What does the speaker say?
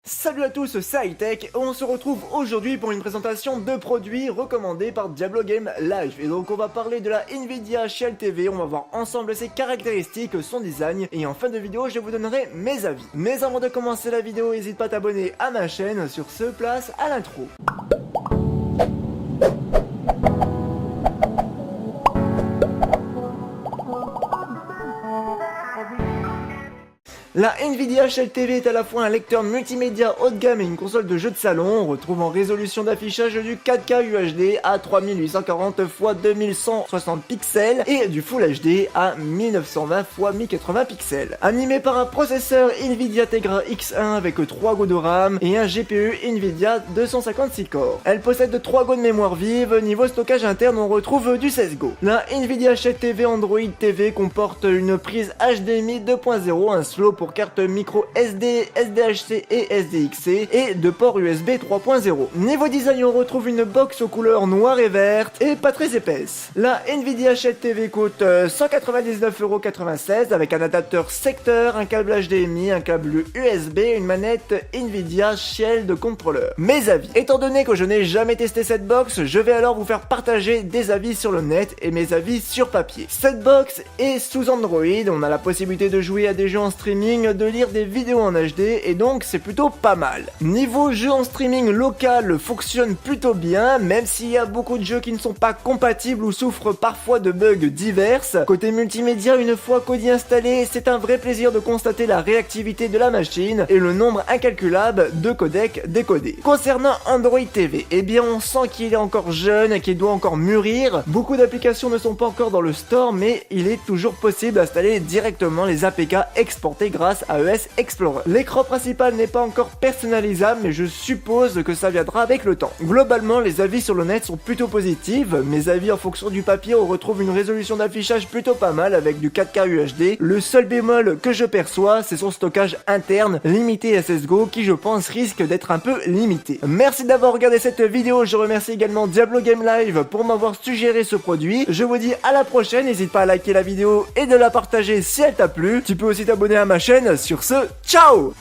Salut à tous, c'est Hightech, on se retrouve aujourd'hui pour une présentation de produits recommandés par Diablo Game Live. Et donc on va parler de la Nvidia Shield TV, on va voir ensemble ses caractéristiques, son design, et en fin de vidéo je vous donnerai mes avis. Mais avant de commencer la vidéo, n'hésite pas à t'abonner à ma chaîne, sur ce, place à l'intro. La Nvidia Shield TV est à la fois un lecteur multimédia haut de gamme et une console de jeux de salon. On retrouve en résolution d'affichage du 4K UHD à 3840 x 2160 pixels et du Full HD à 1920 x 1080 pixels. Animé par un processeur Nvidia Tegra X1 avec 3 Go de RAM et un GPU Nvidia 256 cores. Elle possède 3 Go de mémoire vive. Niveau stockage interne, on retrouve du 16 Go. La Nvidia Shield TV Android TV comporte une prise HDMI 2.0, un slot pour carte micro SD, SDHC et SDXC et de port USB 3.0. Niveau design, on retrouve une box aux couleurs noire et verte et pas très épaisse. La Nvidia Shield TV coûte 199,96€ avec un adapteur secteur, un câble HDMI, un câble USB et une manette Nvidia Shield Controller. Mes avis. Étant donné que je n'ai jamais testé cette box, je vais alors vous faire partager des avis sur le net et mes avis sur papier. Cette box est sous Android, on a la possibilité de jouer à des jeux en streaming, de lire des vidéos en HD et donc c'est plutôt pas mal. Niveau jeu en streaming local fonctionne plutôt bien, même s'il y a beaucoup de jeux qui ne sont pas compatibles ou souffrent parfois de bugs divers. Côté multimédia, une fois Kodi installé, c'est un vrai plaisir de constater la réactivité de la machine et le nombre incalculable de codecs décodés. Concernant Android TV, eh bien on sent qu'il est encore jeune et qu'il doit encore mûrir. Beaucoup d'applications ne sont pas encore dans le store, mais il est toujours possible d'installer directement les APK exportés grâce à ES Explorer. L'écran principal n'est pas encore personnalisable, mais je suppose que ça viendra avec le temps. Globalement, les avis sur le net sont plutôt positifs. Mes avis en fonction du papier, on retrouve une résolution d'affichage plutôt pas mal avec du 4K UHD. Le seul bémol que je perçois, c'est son stockage interne limité SSGO qui je pense risque d'être un peu limité. Merci d'avoir regardé cette vidéo, je remercie également Diablo Game Live pour m'avoir suggéré ce produit. Je vous dis à la prochaine, n'hésite pas à liker la vidéo et de la partager si elle t'a plu. Tu peux aussi t'abonner à ma chaîne. Sur ce, ciao!